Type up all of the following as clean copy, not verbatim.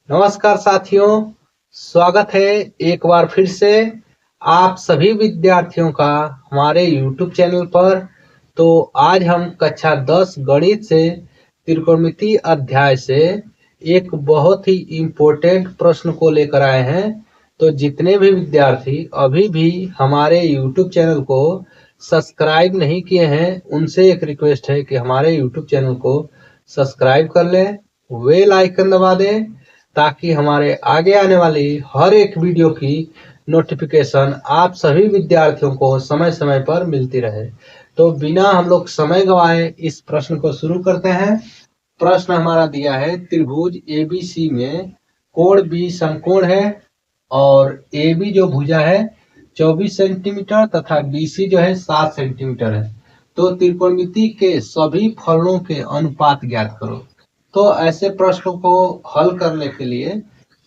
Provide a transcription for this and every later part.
नमस्कार साथियों, स्वागत है एक बार फिर से आप सभी विद्यार्थियों का हमारे YouTube चैनल पर। तो आज हम कक्षा 10 गणित से त्रिकोणमिति अध्याय से एक बहुत ही इम्पोर्टेंट प्रश्न को लेकर आए हैं। तो जितने भी विद्यार्थी अभी भी हमारे YouTube चैनल को सब्सक्राइब नहीं किए हैं, उनसे एक रिक्वेस्ट है कि हमारे YouTube चैनल को सब्सक्राइब कर लें, बेल आइकन दबा दें ताकि हमारे आगे आने वाली हर एक वीडियो की नोटिफिकेशन आप सभी विद्यार्थियों को समय समय पर मिलती रहे। तो बिना हम लोग समय गवाए इस प्रश्न को शुरू करते हैं। प्रश्न हमारा दिया है, त्रिभुज एबीसी में कोण बी समकोण है और AB जो भुजा है 24 सेंटीमीटर तथा BC जो है 7 सेंटीमीटर है। तो त्रिकोणमिति के सभी फलनों के अनुपात ज्ञात करो। तो ऐसे प्रश्नों को हल करने के लिए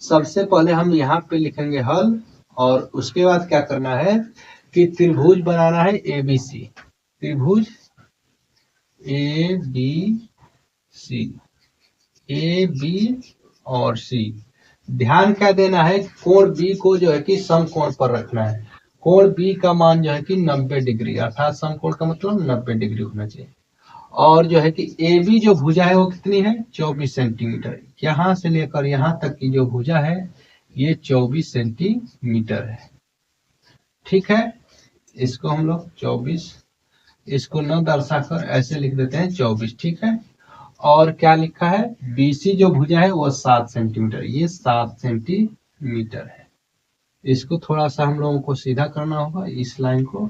सबसे पहले हम यहाँ पे लिखेंगे हल, और उसके बाद क्या करना है कि त्रिभुज बनाना है ABC। त्रिभुज ABC, AB और C। ध्यान क्या देना है, कोण B को जो है कि समकोण पर रखना है। कोण B का मान जो है कि 90 डिग्री, अर्थात समकोण का मतलब 90 डिग्री होना चाहिए। और जो है कि AB जो भुजा है वो कितनी है, 24 सेंटीमीटर। यहाँ से लेकर यहाँ तक की जो भुजा है ये 24 सेंटीमीटर है। ठीक है, इसको हम लोग 24, इसको न दर्शाकर ऐसे लिख देते हैं 24। ठीक है, और क्या लिखा है, BC जो भुजा है वो 7 सेंटीमीटर, ये 7 सेंटीमीटर है। इसको थोड़ा सा हम लोगों को सीधा करना होगा, इस लाइन को।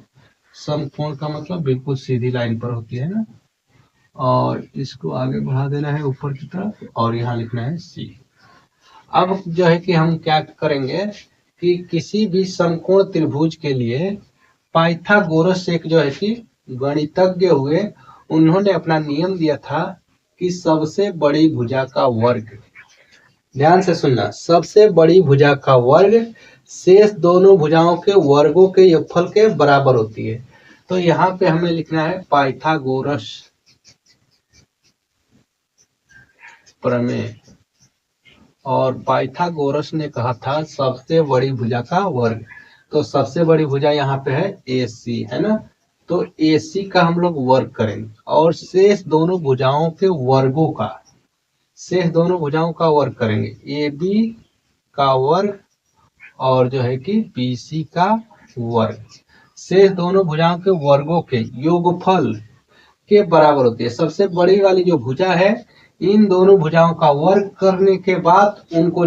समकोण का मतलब बिल्कुल सीधी लाइन पर होती है ना, और इसको आगे बढ़ा देना है ऊपर की तरफ, और यहाँ लिखना है C। अब जो है कि हम क्या करेंगे कि किसी भी समकोण त्रिभुज के लिए पाइथागोरस एक जो है कि गणितज्ञ हुए, उन्होंने अपना नियम दिया था कि सबसे बड़ी भुजा का वर्ग, ध्यान से सुनना, सबसे बड़ी भुजा का वर्ग शेष दोनों भुजाओं के वर्गों के योगफल के बराबर होती है। तो यहाँ पे हमें लिखना है पाइथागोरस प्रमेय, और पाइथागोरस ने कहा था सबसे बड़ी भुजा का वर्ग। तो सबसे बड़ी भुजा यहाँ पे है AC, है ना। तो AC का हम लोग वर्ग करेंगे, और शेष दोनों भुजाओं के वर्गों का, शेष दोनों भुजाओं का वर्ग करेंगे। AB का वर्ग और जो है कि BC का वर्ग, शेष दोनों भुजाओं के वर्गों के योगफल के बराबर होती है। सबसे बड़ी वाली जो भुजा है, इन दोनों भुजाओं का वर्ग करने के बाद उनको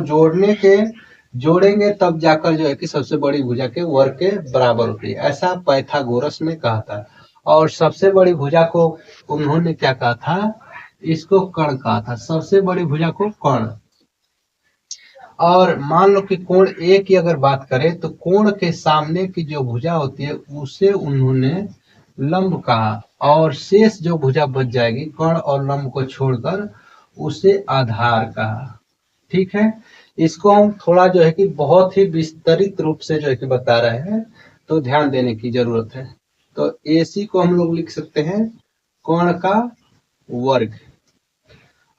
जोड़ेंगे तब जाकर जो है कि सबसे बड़ी भुजा के वर्ग के बराबर होती है, ऐसा पाइथागोरस ने कहा था। और सबसे बड़ी भुजा को उन्होंने क्या कहा था, इसको कर्ण कहा था, सबसे बड़ी भुजा को कर्ण। और मान लो कि कोण A की अगर बात करें तो कोण के सामने की जो भुजा होती है उसे उन्होंने लंब कहा, और शेष जो भुजा बच जाएगी कर्ण और लंब को छोड़कर उसे आधार कहा। ठीक है, इसको हम थोड़ा जो है कि बहुत ही विस्तृत रूप से जो है कि बता रहे हैं, तो ध्यान देने की जरूरत है। तो AC को हम लोग लिख सकते हैं कर्ण का वर्ग,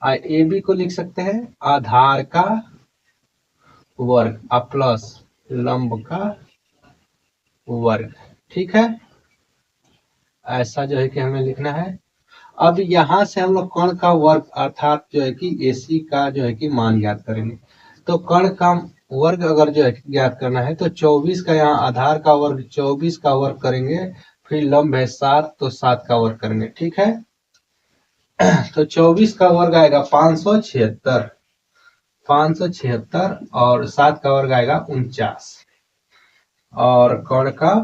AB को लिख सकते हैं आधार का वर्ग, प्लस लंब का वर्ग। ठीक है, ऐसा जो है कि हमें लिखना है। अब यहाँ से हम लोग कर्ण का वर्ग अर्थात जो है कि AC का जो है कि मान ज्ञात करेंगे। तो कर्ण का वर्ग अगर जो है ज्ञात करना है तो 24 का यहाँ आधार का वर्ग 24 का वर्ग करेंगे, फिर लंब है 7 तो 7 का वर्ग करेंगे। ठीक है, तो 24 का वर्ग आएगा 576, 576, और 7 का वर्ग आएगा 49, और कर्ण का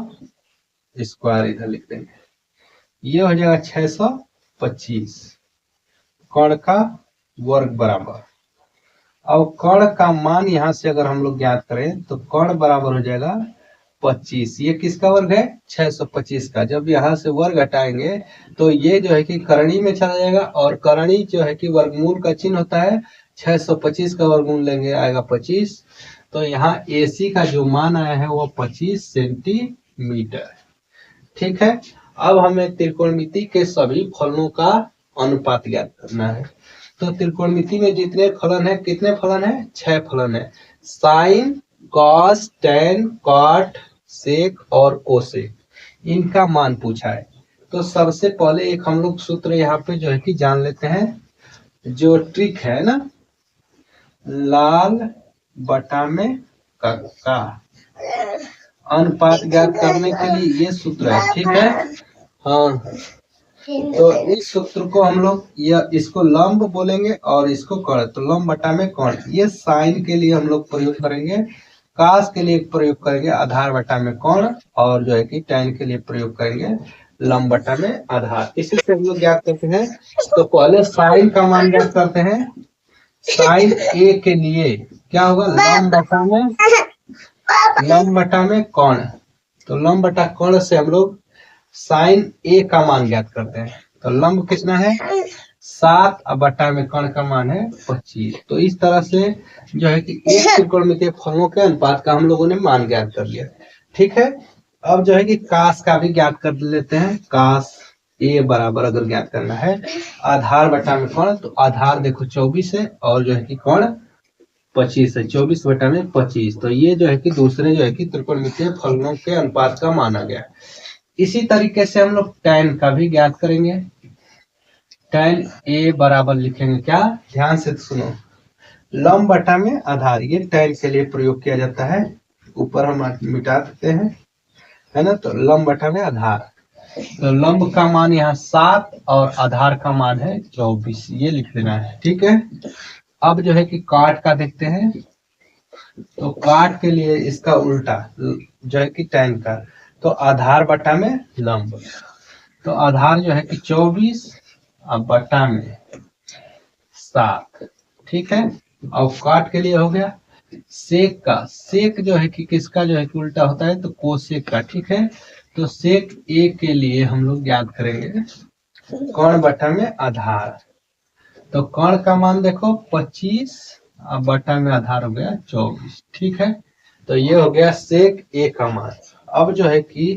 स्क्वायर इधर लिख देंगे, ये हो जाएगा 625 कर्ण का वर्ग बराबर। अब कर्ण का मान यहाँ से अगर हम लोग ज्ञात करें तो कर्ण बराबर हो जाएगा 25, ये किसका वर्ग है, 625 का। जब यहाँ से वर्ग हटाएंगे तो ये जो है कि करणी में चला जाएगा, और करणी जो है कि वर्गमूल का चिन्ह होता है, 625 का वर्गमूल लेंगे आएगा 25। तो यहाँ AC का जो मान आया है वो 25 सेंटीमीटर। ठीक है, अब हमें त्रिकोणमिति के सभी फलनों का अनुपात ज्ञात करना है। तो त्रिकोणमिति में जितने फलन है, कितने फलन है? 6 फलन है। साइन, कॉस, टेन, कॉट, सेक और कोसेक, इनका मान पूछा है। तो सबसे पहले एक हम लोग सूत्र यहाँ पे जो है कि जान लेते हैं, जो ट्रिक है ना, लाल बटा में कक्का, अनुपात ज्ञात करने के लिए ये सूत्र है, ठीक है। हाँ, तो इस सूत्र को हम लोग इसको लंब बोलेंगे और इसको कर्ण, तो लंब बटा में कर्ण, ये साइन के लिए हम लोग प्रयोग करेंगे, कास के लिए प्रयोग करेंगे आधार बटा में कर्ण, और जो है कि टैन के लिए प्रयोग करेंगे लंब बटा में आधार। इसी से हम लोग ज्ञात करते हैं। तो पहले साइन का मान ज्ञात करते हैं। साइन ए के लिए क्या होगा? लंब बटा में कर्ण, तो लंब बटा कर्ण से हम लोग साइन ए का मान ज्ञात करते हैं। तो लंब कितना है? 7 और बटा में कर्ण का मान है 25। तो इस तरह से जो है कि एक त्रिकोणमितीय फलों के अनुपात का हम लोगों ने मान ज्ञात कर लिया, ठीक है। अब जो है कि कास का भी ज्ञात कर लेते हैं। कास ए बराबर अगर ज्ञात करना है आधार बटा में कर्ण, तो आधार देखो 24 है और जो है कि कर्ण 25 है, 24 बटा में 25। तो ये जो है कि दूसरे जो है कि त्रिकोणमितीय फलनों के अनुपात का माना गया। इसी तरीके से हम लोग टैन का भी ज्ञात करेंगे। टैन ए बराबर लिखेंगे क्या? ध्यान से सुनो, लंब बटा में आधार, ये टैन के लिए प्रयोग किया जाता है। ऊपर हम मिटा देते हैं, है ना। तो लंब बटा में आधार, तो लंब का मान यहाँ 7 और आधार का मान है 24, ये लिख देना है, ठीक है। अब जो है कि काट का देखते हैं। तो काट के लिए इसका उल्टा जो है कि टैन का, तो आधार बटा में लंब, तो आधार जो है कि 24 और बटा में 7, ठीक है। और काट के लिए हो गया सेक का। सेक जो है कि किसका जो है कि उल्टा होता है? तो कोसेक का, ठीक है। तो सेक ए के लिए हम लोग ज्ञात करेंगे कर्ण बटा में आधार। तो कर्ण का मान देखो 25 और बटा में आधार हो गया 24, ठीक है। तो ये हो गया सेक ए का मान। अब जो है कि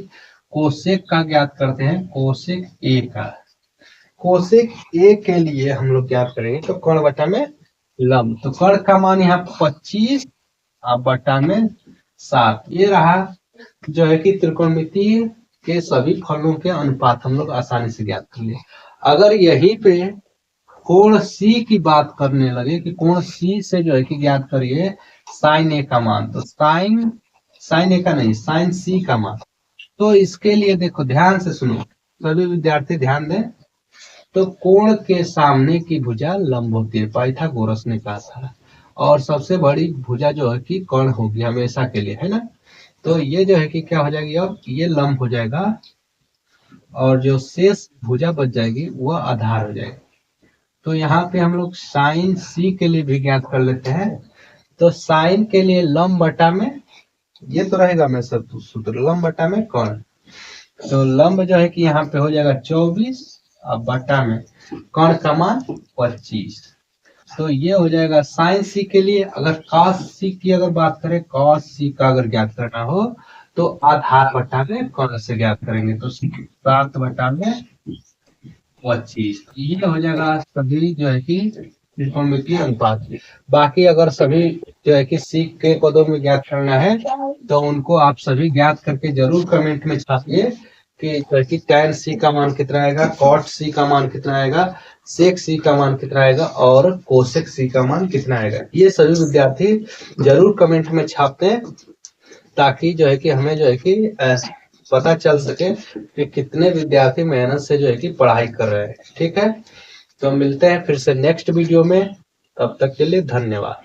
कोसेक का ज्ञात करते हैं। कोसेक ए का, कोसेक ए के लिए हम लोग ज्ञात करेंगे तो कर्ण बटा में लंब, तो कर्ण का मान यहाँ 25 और बटा में 7। ये रहा जो है कि त्रिकोणमितीय के सभी फलों के अनुपात हम लोग आसानी से ज्ञात कर लिए। अगर यहीं पे कोण सी की बात करने लगे कि कोण सी से जो है कि ज्ञात करिए साइन ए का मान, तो साइन ए का नहीं, साइन सी का मान। तो इसके लिए देखो ध्यान से सुनो, सभी विद्यार्थी ध्यान दें। तो कोण के सामने की भुजा लंब होती है, पाइथागोरस ने कहा था, और सबसे बड़ी भुजा जो है कि कर्ण होगी हमेशा के लिए, है ना। तो ये जो है कि क्या हो जाएगी? अब ये लंब हो जाएगा और जो शेष भुजा बच जाएगी वह आधार हो जाएगी। तो यहाँ पे हम लोग साइन सी के लिए भी ज्ञात कर लेते हैं। तो साइन के लिए लंब बटा में, ये तो रहेगा मैं सब सूत्र, लंब बटा में कर्ण। तो लंब जो है कि यहाँ पे हो जाएगा 24 और बटा में कर्ण का मान 25। तो ये हो जाएगा साइन सी के लिए। अगर कॉस सी की अगर बात करें, कॉस सी का अगर ज्ञात करना हो तो आधार बटा में कर्ण से ज्ञात करेंगे, तो 7 बटा में 25। ये हो जाएगा सभी जो है कि त्रिकोणमितीय अनुपात। बाकी अगर सभी जो है कि सी के पदों में ज्ञात करना है तो उनको आप सभी ज्ञात करके जरूर कमेंट में छापिए कि टैन सी का मान कितना आएगा, कॉट सी का मान कितना आएगा, सेक सी का मान कितना आएगा और कोसेक सी का मान कितना आएगा। ये सभी विद्यार्थी जरूर कमेंट में छापते हैं, ताकि जो है कि हमें जो है कि पता चल सके कि कितने विद्यार्थी मेहनत से जो है कि पढ़ाई कर रहे हैं, ठीक है। तो मिलते हैं फिर से नेक्स्ट वीडियो में, तब तक के लिए धन्यवाद।